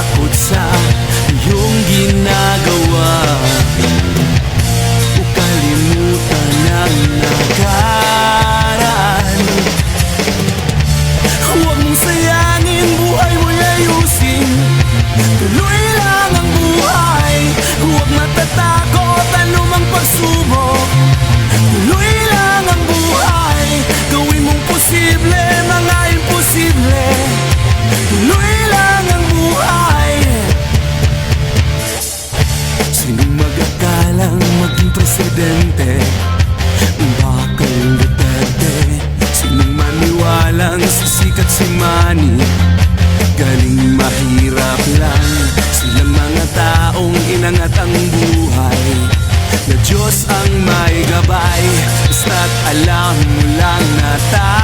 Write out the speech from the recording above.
takot sa iyong ginagawa o kalimutan ang nakaraan. Huwag mong sayangin, buhay mo'y ayusin. Tuloy lang ang buhay. Huwag matatakot anumang pagsubok. Tuloy lang ang buhay. Gawin mong posible mga imposible. Tuloy lang ang buhay. Sinong mag-akalang maging presidente? Baka yung Duterte. Sinong maniwalang sisikat si Manny? Galing mahirap lang. Silang mga taong inangat ang buhay na Diyos ang may gabay. Basta't alam mo lang na tayo